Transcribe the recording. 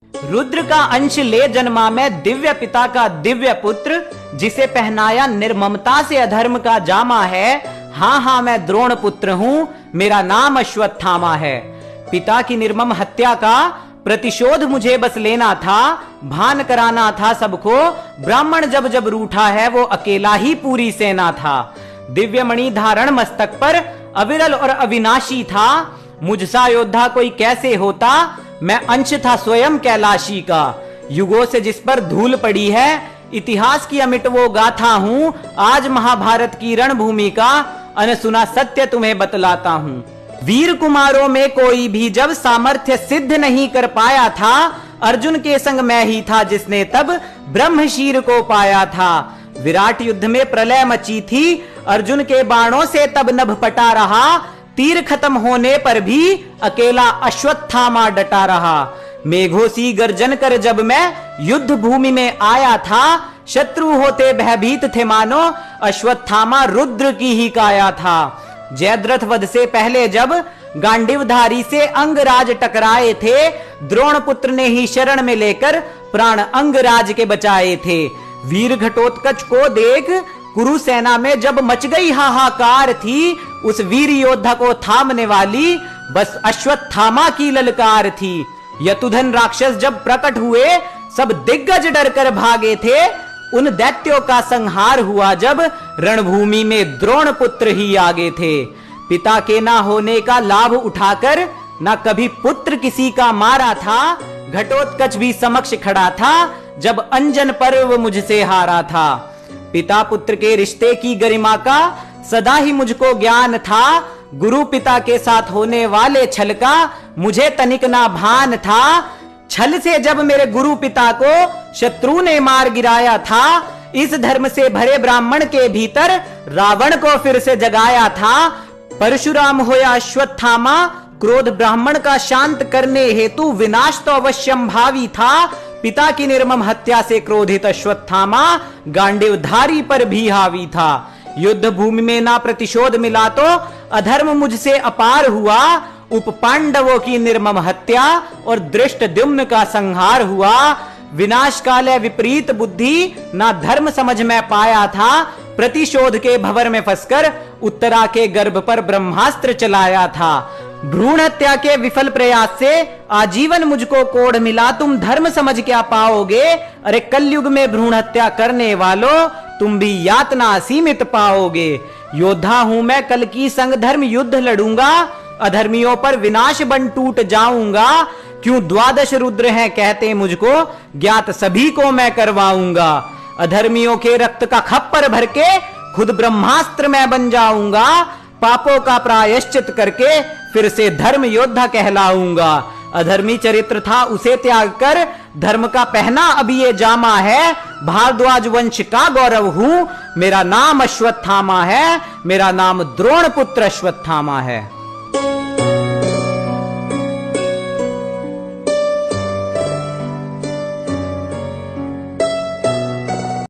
रुद्र का अंश ले जन्मा मैं, दिव्य पिता का दिव्य पुत्र, जिसे पहनाया निर्ममता से अधर्म का जामा है। हाँ हाँ मैं द्रोण पुत्र हूं, मेरा नाम अश्वत्थामा है। पिता की निर्मम हत्या का प्रतिशोध मुझे बस लेना था, भान कराना था सबको। ब्राह्मण जब जब रूठा है वो अकेला ही पूरी सेना था। दिव्य मणि धारण मस्तक पर अविरल और अविनाशी था, मुझसा योद्धा कोई कैसे होता। मैं अंश था स्वयं कैलाशी का, युगों से जिस पर धूल पड़ी है, इतिहास की अमिट वो गाथा हूं। आज महाभारत की रणभूमि का अनसुना सत्य तुम्हें बतलाता हूं। वीर कुमारों में कोई भी जब सामर्थ्य सिद्ध नहीं कर पाया था, अर्जुन के संग मैं ही था जिसने तब ब्रह्मशीर को पाया था। विराट युद्ध में प्रलय मची थी, अर्जुन के बाणों से तब नभ पटा रहा। तीर खत्म होने पर भी अकेला अश्वत्थामा डटा रहा। मेघों सी गर्जन कर जब मैं युद्ध भूमि में आया था, शत्रु होते भयभीत थे मानो, अश्वत्थामा रुद्र की ही काया था। जयद्रथ वध से पहले जब गांडीवधारी से अंगराज टकराए थे, द्रोण पुत्र ने ही शरण में लेकर प्राण अंगराज के बचाए थे। वीर घटोत्कच को देख कुरु सेना में जब मच गई हाहाकार थी, उस वीर योद्धा को थामने वाली बस अश्वत्थामा की ललकार थी। यतुधन राक्षस जब प्रकट हुए, सब दिग्गज डरकर भागे थे। उन दैत्यों का संहार हुआ जब रणभूमि में द्रोण पुत्र ही आगे थे। पिता के ना होने का लाभ उठाकर ना कभी पुत्र किसी का मारा था। घटोत्कच भी समक्ष खड़ा था जब अंजन पर्व मुझसे हारा था। पिता पुत्र के रिश्ते की गरिमा का सदा ही मुझको ज्ञान था। गुरु पिता के साथ होने वाले छल का मुझे तनिक ना भान था। छल से जब मेरे गुरु पिता को शत्रु ने मार गिराया था, इस धर्म से भरे ब्राह्मण के भीतर रावण को फिर से जगाया था। परशुराम होया अश्वत्थामा, क्रोध ब्राह्मण का शांत करने हेतु विनाश तो अवश्यम भावी था। पिता की निर्मम हत्या से क्रोधित अश्वत्थामा गांडीवधारी पर भी हावी था। युद्ध भूमि में ना प्रतिशोध मिला तो अधर्म मुझसे अपार हुआ। उप पांडवों की निर्मम हत्या और दृष्टद्युम्न का संहार हुआ। विनाश काल विपरीत बुद्धि ना धर्म समझ में पाया था। प्रतिशोध के भंवर में फंसकर उत्तरा के गर्भ पर ब्रह्मास्त्र चलाया था। भ्रूण हत्या के विफल प्रयास से आजीवन मुझको कोढ़ मिला। तुम धर्म समझ क्या पाओगे? अरे कलयुग में भ्रूण हत्या करने वालों, तुम भी यातना असीमित पाओगे। योद्धा हूं मैं, कल की संग धर्म युद्ध लड़ूंगा। अधर्मियों पर विनाश बन टूट जाऊंगा। क्यों 12 रुद्र हैं कहते मुझको, ज्ञात सभी को मैं करवाऊंगा। अधर्मियों के रक्त का खप्पर भर के खुद ब्रह्मास्त्र मैं बन जाऊंगा। पापों का प्रायश्चित करके फिर से धर्म योद्धा कहलाऊंगा। अधर्मी चरित्र था उसे त्याग कर धर्म का पहना अब ये जामा है। भारद्वाज वंश का गौरव हूं, मेरा नाम अश्वत्थामा है। मेरा नाम द्रोण पुत्र अश्वत्थामा है।